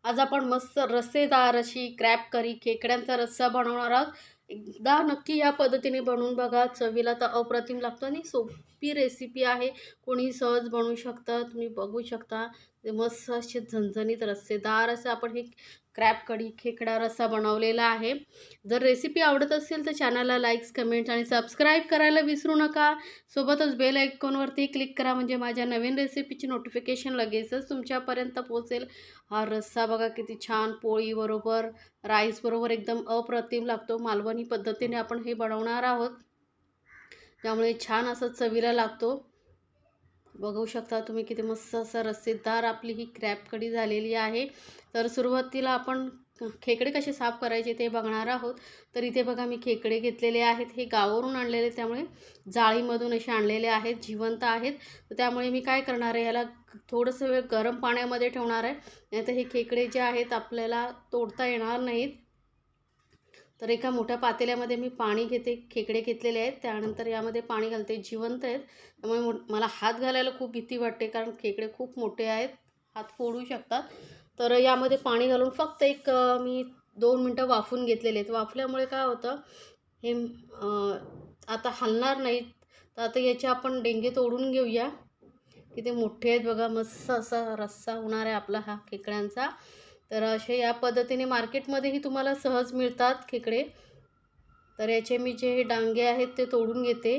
आज आपण मस्त रस्सेदार अशी क्रॅब करी खेकड्यांचा रस्सा बनवणार आहोत. एकदा नक्की या पद्धतीने बनवून बघा. चवीला तर अप्रतिम लागतो आणि सोपी रेसिपी आहे. कोणी सहज बनवू शकतं. तुम्ही बघू शकता. ते मस्त असे झणझणीत रस्सेदार असं आपण हे क्रॅब कढी खेकडा रस्सा बनवलेला आहे. जर रेसिपी आवडत असेल तर चॅनलला लाईक्स, कमेंट्स आणि सबस्क्राईब करायला विसरू नका. सोबतच बेल आयकॉनवरती क्लिक करा म्हणजे माझ्या नवीन रेसिपीची नोटिफिकेशन लगेचच तुमच्यापर्यंत पोहोचेल. हा रस्सा बघा किती छान पोळीबरोबर, राईसबरोबर एकदम अप्रतिम लागतो. मालवणी पद्धतीने आपण हे बनवणार आहोत. त्यामुळे छान असं चवीला लागतो. बघू शकता तुम्ही किती मस्त असं रस्सेदार आपली ही क्रॅब कढी झालेली आहे. तर सुरुवातीला आपण खेकडे कसे साफ करायचे ते बघणार आहोत. तर इथे बघा मी खेकडे घेतलेले आहेत. हे गावावरून आणलेले त्यामुळे जाळीमधून असे आणलेले आहेत, जिवंत आहेत. तर त्यामुळे मी काय करणार आहे, याला थोडंसं वेळ गरम पाण्यामध्ये ठेवणार आहे. नाहीतर हे खेकडे जे आहेत आपल्याला तोडता येणार नाहीत. तर एका मोठ्या पातेल्यामध्ये मी पाणी घेते. खेकडे घेतलेले आहेत, त्यानंतर यामध्ये पाणी घालते. जिवंत आहेत त्यामुळे मला हात घालायला खूप भीती वाटते, कारण खेकडे खूप मोठे आहेत, हात फोडू शकतात. तर यामध्ये पाणी घालून फक्त मी 2 मिनटं वाफवून घेतलेले आहेत. वाफल्यामुळे काय होतं, हे आता हलणार नाहीत. तर आता याचे आपण डेंगे तोडून घेऊया. किती मोठे आहेत बघा. मस्त असा रस्सा होणार आहे आपला हा खेकड्यांचा. तर असे या पद्धतीने मार्केटमध्येही तुम्हाला सहज मिळतात खेकडे. तर याचे मी जे डांगे आहेत ते तोडून घेते.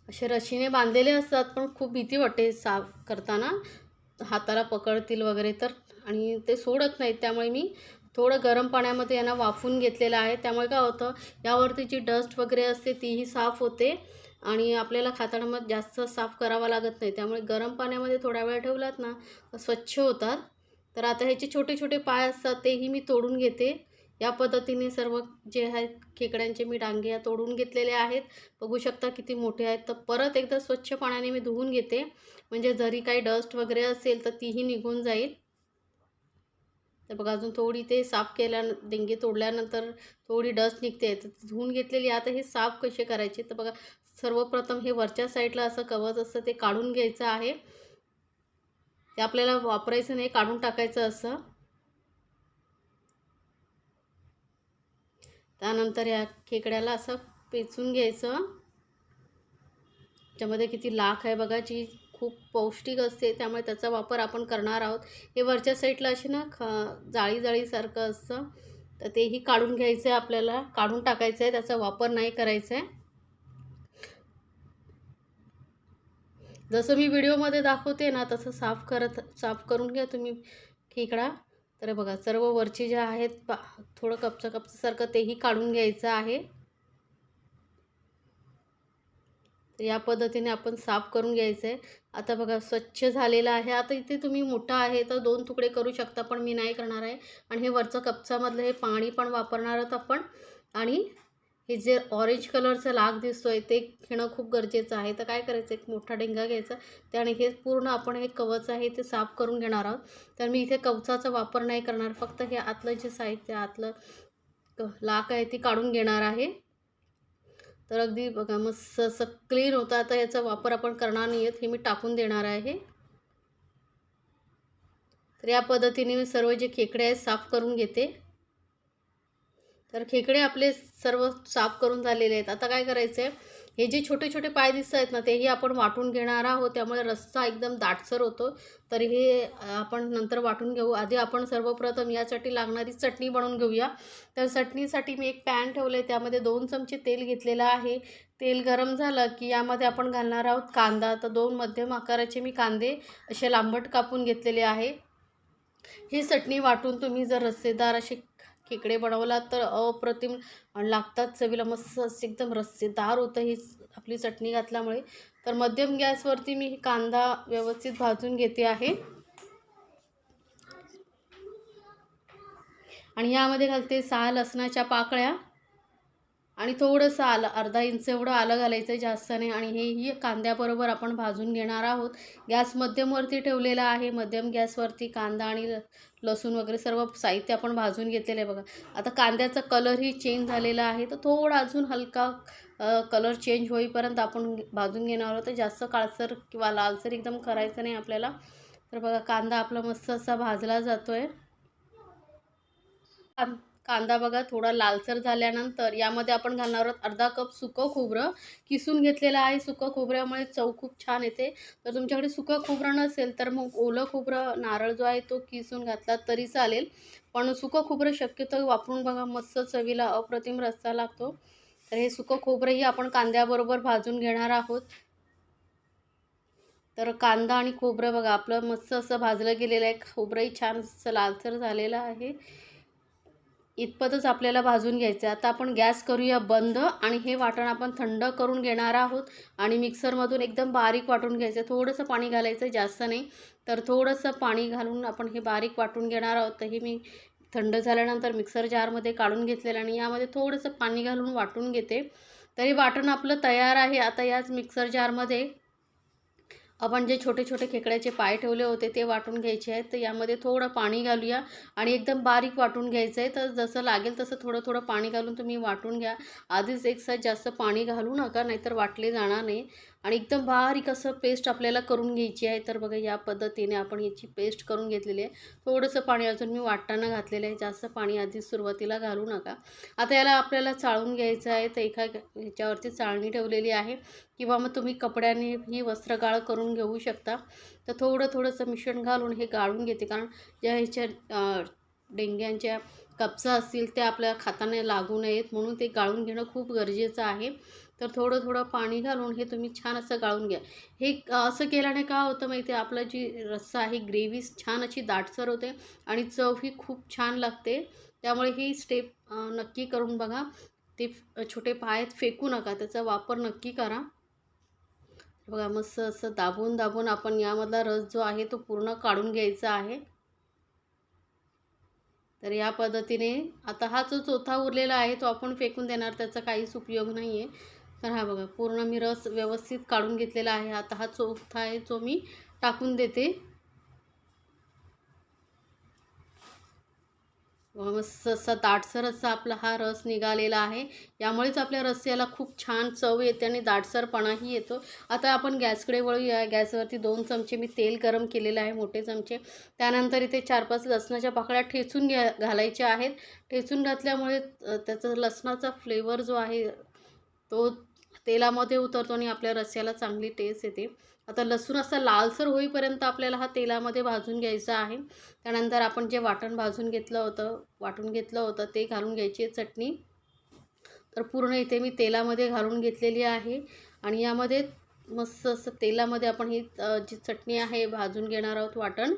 असे रशीने बांधलेले असतात, पण खूप भीती वाटते साफ करताना, हाताला पकडतील वगैरे तर, आणि ते सोडत नाहीत. त्यामुळे मी थोडं गरम पाण्यामध्ये यांना वाफवून घेतलेलं आहे. त्यामुळे काय होतं, यावरती जी डस्ट वगैरे असते तीही साफ होते आणि आपल्याला खाताना मग जास्त साफ करावा लागत नाही. त्यामुळे गरम पाण्यामध्ये थोडा वेळ ठेवलात ना स्वच्छ होतात. तर आता ह्याचे छोटे छोटे पाय असतात तेही मी तोडून घेते. या पद्धतीने सर्व जे आहेत खेकड्यांचे मी डांगे तोडून घेतलेले आहेत. बघू शकता किती मोठे आहेत. तर परत एकदा स्वच्छ पाण्याने मी धुवून घेते, म्हणजे जरी काही डस्ट वगैरे असेल तर तीही निघून जाईल. तर बघा अजून थोडी ते साफ डेंगे तोडल्यानंतर थोडी डस्ट निघते, तर धुवून घेतलेली. आता हे साफ कसे करायचे, तर बघा सर्वप्रथम हे वरच्या साईडला असं कवच असतं ते काढून घ्यायचं आहे. ते आपल्याला वापरायचं नाही, काढून टाकायचं असं. त्यानंतर या खेकड्याला असं पेचून घ्यायचं. त्यामध्ये किती लाख आहे बघा, जी खूप पौष्टिक असते, त्यामुळे त्याचा वापर आपण करणार आहोत. हे वरच्या साईडला अशी ना जाळी जाळीसारखं असतं, तर तेही काढून घ्यायचं आहे आपल्याला, काढून टाकायचं आहे, त्याचा वापर नाही करायचा आहे. जसं मी व्हिडिओमध्ये दाखवते ना तसं साफ करून घ्या तुम्ही खेकडा. तर बघा सर्व वरचे जे आहेत थोडं कपचं तेही काढून घ्यायचं आहे. तर या पद्धतीने आपण साफ करून घ्यायचं आहे. आता बघा स्वच्छ झालेलं आहे. आता इथे तुम्ही मोठा आहे तर 2 तुकडे करू शकता, पण मी नाही करणार आहे. आणि हे वरचं कपच्यामधलं हे पाणी पण वापरणार आहोत आपण. आणि हे जे ऑरेंज कलरचा लाग दिसतोय ते घेणं खूप गरजेचं आहे. तर काय करायचं, एक मोठा डेंगा घ्यायचा, त्याने हे पूर्ण आपण हे कवच आहे ते साफ करून घेणार आहोत. तर मी इथे कवचाचा वापर नाही करणार, फक्त हे आतलं जे साहित्य, आतलं लाख आहे ती काढून घेणार आहे. तर अगदी बघा मस्त असं क्लीन होतं. आता याचा वापर आपण करणार नाही आहेत, हे मी टाकून देणार आहे. तर या पद्धतीने मी सर्व जे खेकडे आहेत साफ करून घेते. तर खेकडे आपले सर्व साफ करून झालेले आहेत. आता काय करायचं आहे, हे जे छोटे छोटे पाय दिसत आहेत ना तेही आपण वाटून घेणार आहोत. त्यामुळे रस्सा एकदम दाटसर होतो. तर हे आपण नंतर वाटून घेऊ. आधी आपण सर्वप्रथम यासाठी लागणारी चटणी बनवून घेऊया. तर चटणीसाठी मी एक पॅन ठेवलं आहे, त्यामध्ये 2 चमचे तेल घेतलेलं आहे. तेल गरम झालं की यामध्ये आपण घालणार आहोत कांदा. तर 2 मध्यम आकाराचे मी कांदे असे लांबट कापून घेतलेले आहे. ही चटणी वाटून तुम्ही जर रस्सेदार असे खेकडे बनवलात तर अप्रतिम लागतात चवीला. मस्त असे एकदम रस्सेदार होतं ही आपली चटणी घातल्यामुळे. तर मध्यम गॅसवरती मी कांदा व्यवस्थित भाजून घेते आहे. आणि यामध्ये घालते 6 लसणाच्या पाकळ्या आणि थोडंसं आलं, अर्धा इंच एवढं आलं घालायचं, जास्त नाही. आणि हेही कांद्याबरोबर आपण भाजून घेणार आहोत. गॅस मध्यमवरती ठेवलेला आहे. मध्यम गॅसवरती कांदा आणि लसूण वगैरे सर्व साहित्य आपण भाजून घेतलेलं आहे बघा. आता कांद्याचा कलरही चेंज झालेला आहे, तर थोडा अजून हलका कलर चेंज होईपर्यंत आपण भाजून घेणार आहोत. तर जास्त काळसर किंवा लालसर एकदम करायचं नाही आपल्याला. तर बघा कांदा आपला मस्त असा भाजला जातोय. कांदा बघा थोडा लालसर झाल्यानंतर यामध्ये आपण घालणार आहोत अर्धा कप सुकं खोबरं किसून घेतलेलं आहे. सुकं खोबऱ्यामुळे चव खूप छान येते. तर तुमच्याकडे सुकं खोबरं नसेल तर मग ओलं खोबरं नारळ जो आहे तो किसून घातला तरी चालेल. पण सुकं खोबरं शक्यतो वापरून बघा, मस्त चवीला अप्रतिम रस्सा लागतो. तर हे सुकं खोबरंही आपण कांद्याबरोबर भाजून घेणार आहोत. तर कांदा आणि खोबरं बघा आपलं मस्त असं भाजलं गेलेलं आहे. खोबरंही छान असं लालसर झालेलं आहे. इतपतच आपल्याला भाजून घ्यायचं आहे. आता आपण गॅस करूया बंद आणि हे वाटण आपण थंड करून घेणार आहोत आणि मिक्सरमधून एकदम बारीक वाटून घ्यायचं. थोडंसं पाणी घालायचं, जास्त नाही. तर थोडंसं पाणी घालून आपण हे बारीक वाटून घेणार आहोत. तर हे मी थंड झाल्यानंतर मिक्सर जारमध्ये काढून घेतलेलं आणि यामध्ये थोडंसं पाणी घालून वाटून घेते. तरी वाटण आपलं तयार आहे. आता याच मिक्सर जारमध्ये आपण जे छोटे छोटे खेकड्याचे पाय ठेवले होते ते वाटून घ्यायचे आहेत. तर यामध्ये थोडं पाणी घालूया आणि एकदम बारीक वाटून घ्यायचं आहे. तर जसं लागेल तसं थोडं थोडं पाणी घालून तुम्ही वाटून घ्या. आधीच एकसाथ जास्त पाणी घालू नका, नाहीतर वाटले जाणार नाही. आणि एकदम बारीक असं पेस्ट आपल्याला करून घ्यायची आहे. तर बघा या पद्धतीने आपण याची पेस्ट करून घेतलेली आहे. थोडंसं पाणी अजून मी वाटताना घातलेलं आहे, जास्त पाणी आधीच सुरुवातीला घालू नका. आता याला आपल्याला चाळून घ्यायचं आहे. तर एका ह्याच्यावरती चाळणी ठेवलेली आहे किंवा मग तुम्ही कपड्याने ही वस्त्र गाळ करून घेऊ शकता. तर थोडंसं मिश्रण घालून हे गाळून घेते, कारण ज्या ह्याच्या डेंग्यांच्या कपसा असतील त्या आपल्या खाताना लागू नयेत, म्हणून ते गाळून घेणं खूप गरजेचं आहे. तर थोडं पाणी घालून हे तुम्ही छान असं गाळून घ्या. हे असं केल्याने काय होतं माहिती आहे, आपलं जी रस्सा आहे ग्रेव्ही छान अशी दाटसर होते आणि चवही खूप छान लागते. त्यामुळे ही स्टेप नक्की करून बघा. ते छोटे पाय फेकू नका, त्याचा वापर नक्की करा. बघा मस्त असं दाबून दाबून आपण यामधला रस जो आहे तो पूर्ण काढून घ्यायचा आहे. तर या पद्धतीने आता हा जो चौथा उरलेला आहे तो आपण फेकून देणार, त्याचा काहीच उपयोग नाही आहे. तर हा बघा पूर्ण मी रस व्यवस्थित काढून घेतलेला आहे. आता हा चौथा आहे जो मी टाकून देते. मस्त असा दाटसर असा आपला हा रस निघालेला आहे. यामुळेच आपल्या रस्स्याला खूप छान चव येते आणि दाटसरपणाही येतो. आता आपण गॅसकडे वळूया. गॅसवरती 2 चमचे मी तेल गरम केलेलं आहे, मोठे चमचे. त्यानंतर इथे 4-5 लसणाच्या पाकळ्या ठेचून घालायच्या आहेत. ठेचून घातल्यामुळे त्याचा लसणाचा फ्लेवर जो आहे तो तेलामध्ये उतरतो आणि आपल्या रस्स्याला चांगली टेस्ट येते. आता लसूण असा लालसर होईपर्यंत आपल्याला हा तेलामध्ये भाजून घ्यायचा आहे. त्यानंतर आपण जे वाटण वाटून घेतलं होतं ते घालून घ्यायची आहे चटणी. तर पूर्ण इथे मी तेलामध्ये घालून घेतलेली आहे आणि यामध्ये मस्त असं तेलामध्ये आपण ही जी चटणी आहे भाजून घेणार आहोत वाटण.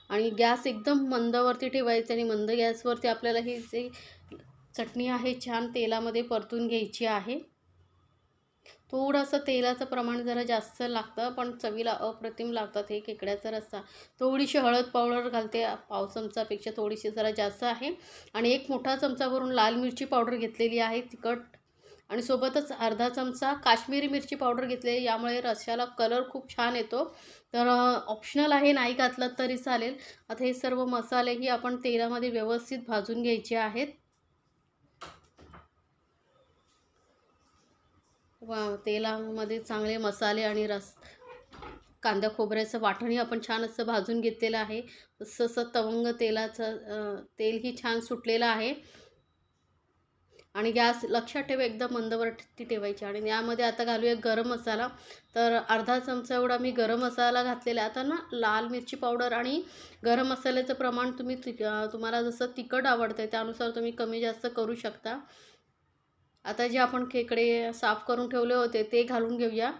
आणि गॅस एकदम मंदवरती ठेवायचं आणि मंद गॅसवरती आपल्याला ही जी चटणी आहे छान तेलामध्ये परतून घ्यायची आहे. थोडंसं तेलाचं प्रमाण जरा जास्त लागतं, पण चवीला अप्रतिम लागतात हे खेकड्याचा रस्सा. थोडीशी हळद पावडर घालते, पाव चमचापेक्षा थोडीशी जरा जास्त आहे. आणि 1 मोठा चमचा भरून लाल मिरची पावडर घेतलेली आहे तिखट, आणि सोबतच अर्धा चमचा काश्मीरी मिरची पावडर घेतली. यामुळे रश्श्याला कलर खूप छान येतो. तर ऑप्शनल आहे, नाही घातलं तरी चालेल. आता हे सर्व मसालेही आपण तेलामध्ये व्यवस्थित भाजून घ्यायचे आहेत. तेलामध्ये चांगले मसाले आणि कांदा खोबऱ्याचं वाटणही आपण छान असं भाजून घेतलेलं आहे. तसं तवंग तेलही छान सुटलेलं आहे. आणि गॅस लक्षात ठेवा एकदम मंदवरती ठेवायची. आणि यामध्ये आता घालूया गरम मसाला. तर अर्धा चमचा एवढा मी गरम मसाला घातलेला आहे. आता ना लाल मिरची पावडर आणि गरम मसाल्याचं प्रमाण तुम्हाला जसं तिखट आवडतं त्यानुसार तुम्ही कमी जास्त करू शकता. आता जे आपण खेकडे साफ करून ठेवले होते ते घालून घेऊया.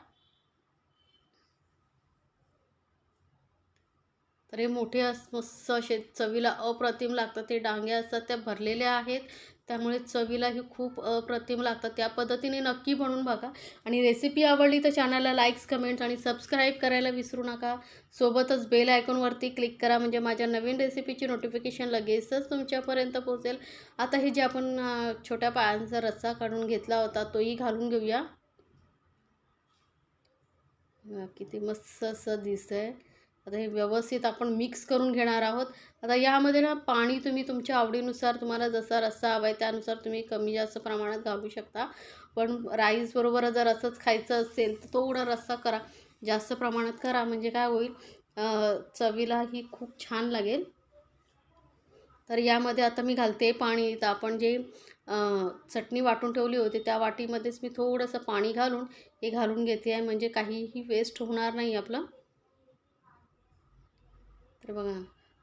तर हे मोठे मस्त असे चवीला अप्रतिम लागतात. ते डांगे असतात त्या भरलेल्या आहेत, त्यामुळे चवीलाही खूप अप्रतिम लागतात. त्या पद्धतीने नक्की बनवून बघा. आणि रेसिपी आवडली तर चॅनलला लाईक्स, कमेंट्स आणि सबस्क्राईब करायला विसरू नका. सोबतच बेल आयकॉनवरती क्लिक करा, म्हणजे माझ्या नवीन रेसिपीची नोटिफिकेशन लगेचच तुमच्यापर्यंत पोहोचेल. आता हे जे आपण छोट्या पायांचा रस्सा काढून घेतला होता तोही घालून घेऊया. किती मस्त असं दिसतंय. आता हे व्यवस्थित आपण मिक्स करून घेणार आहोत. आता यामध्ये ना पाणी तुम्ही तुमच्या आवडीनुसार, तुम्हाला जसा रस्सा हवा आहे त्यानुसार तुम्ही कमी जास्त प्रमाणात घालू शकता. पण राईसबरोबर जर असंच खायचं असेल तर थोडा रस्सा करा, जास्त प्रमाणात करा. म्हणजे काय होईल, चवीला ही खूप छान लागेल. तर यामध्ये आता मी घालते पाणी. तर आपण जे चटणी वाटून ठेवली होती त्या वाटीमध्येच मी थोडंसं पाणी घालून हे घालून घेते आहे, म्हणजे काहीही वेस्ट होणार नाही आपलं. तर बघा,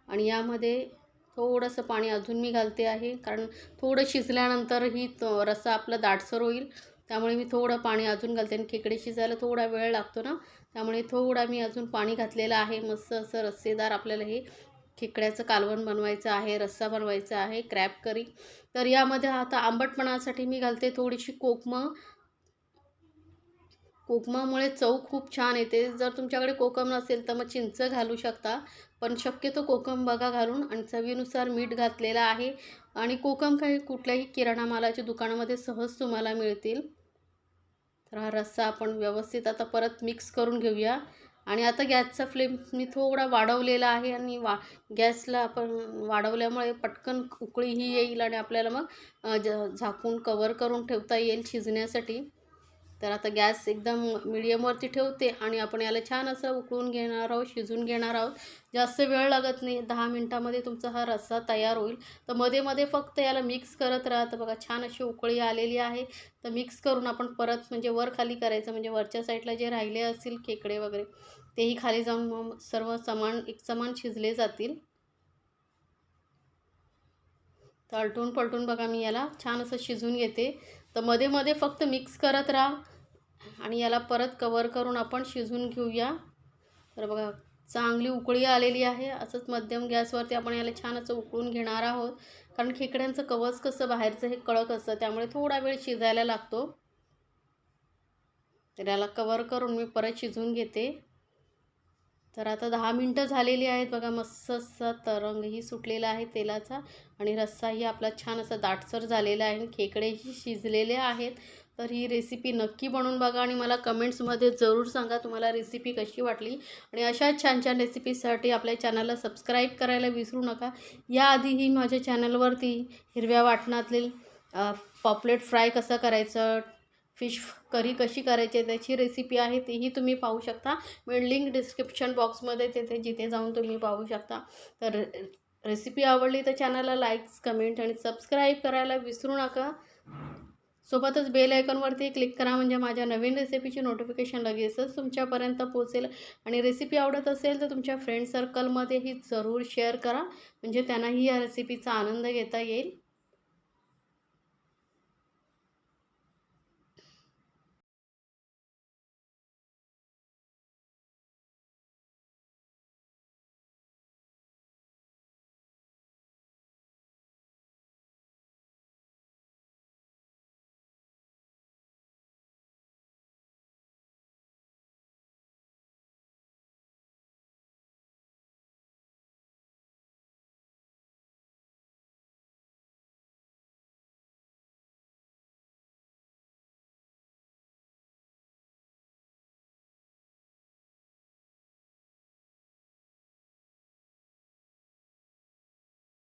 आणि यामध्ये थोडंसं पाणी अजून मी घालते आहे, कारण थोडं शिजल्यानंतर ही रस्सा आपला दाटसर होईल. त्यामुळे मी थोडं पाणी अजून घालते, आणि खेकडे शिजायला थोडा वेळ लागतो ना, त्यामुळे थोडा मी अजून पाणी घातलेलं आहे. मस्त असं रस्सेदार आपल्याला हे खेकड्याचं कालवण बनवायचं आहे, रस्सा बनवायचा आहे, क्रॅब करी. तर यामध्ये आता आंबटपणासाठी मी घालते थोडीशी कोकमं. कोकमामुळे चव खूप छान येते. जर तुमच्याकडे कोकम नसेल तर मग चिंच घालू शकता. पण शक्यतो कोकम बघा घालून, आणि चवीनुसार मीठ घातलेलं आहे. आणि कोकम काही कुठल्याही किराणा मालाच्या दुकानामध्ये सहज तुम्हाला मिळतील. तर हा रस्सा आपण व्यवस्थित आता परत मिक्स करून घेऊया. आणि आता गॅसचा फ्लेम मी थोडा वाढवलेला आहे, आणि गॅसला आपण वाढवल्यामुळे पटकन उकळीही येईल, आणि आपल्याला मग झाकून कवर करून ठेवता येईल शिजण्यासाठी. तर आता गॅस एकदम मीडियमवरती ठेवते, आणि आपण याला छान असं उकळून घेणार आहोत, शिजून घेणार आहोत. जास्त वेळ लागत नाही, 10 मिनटामध्ये तुमचा हा रस्सा तयार होईल. तर मध्ये मध्ये फक्त याला मिक्स करत राहा. तर बघा, छान अशी उकळी आलेली आहे. तर मिक्स करून आपण परत म्हणजे वर खाली करायचं, म्हणजे वरच्या साईडला जे राहिले असतील खेकडे वगैरे तेही खाली जाऊन मग सर्व एकसमान शिजले जातील. तर आलटून पलटून बघा, मी याला छान असं शिजवून घेते. तर मध्ये मध्ये फक्त मिक्स करत राहा, आणि याला परत कवर करून आपण शिजवून घेऊया. तर बघा, चांगली उकळी आलेली आहे. असंच मध्यम गॅसवरती आपण याला छान असं उकळून घेणार आहोत, कारण खेकड्यांचं कवच कसं बाहेरचं हे कडक असतं, त्यामुळे थोडा वेळ शिजायला लागतो. तर याला कवर करून मी परत शिजवून घेते. तर आता 10 मिनटं झालेली आहेत बघा. मस्त असा तरंगही सुटलेला आहे तेलाचा, आणि रस्साही आपला छान असा दाटसर झालेला आहे, आणि खेकडेही शिजलेले आहेत. तर ही रेसिपी नक्की बनवून बघा, आणि मला कमेंट्समध्ये जरूर सांगा तुम्हाला रेसिपी कशी वाटली. आणि अशाच छान छान रेसिपीसाठी आपल्या चॅनलला सबस्क्राईब करायला विसरू नका. याआधीही माझ्या चॅनलवरती हिरव्या वाटणातले पॉपलेट फ्राय कसं करायचं, फिश करी कशी करायची त्याची रेसिपी आहे, तीही तुम्ही पाहू शकता. मी लिंक डिस्क्रिप्शन बॉक्समध्ये जिथे जाऊन तुम्ही पाहू शकता. तर रेसिपी आवडली तर चॅनलला लाईक्स, कमेंट आणि सबस्क्राईब करायला विसरू नका. सोबतच बेल आयकॉनवरती क्लिक करा, म्हणजे माझ्या नवीन रेसिपीची नोटिफिकेशन लगेचच तुमच्यापर्यंत पोहोचेल. आणि रेसिपी आवडत असेल तर तुमच्या फ्रेंड सर्कलमध्येही जरूर शेअर करा, म्हणजे त्यांनाही या रेसिपीचा आनंद घेता येईल.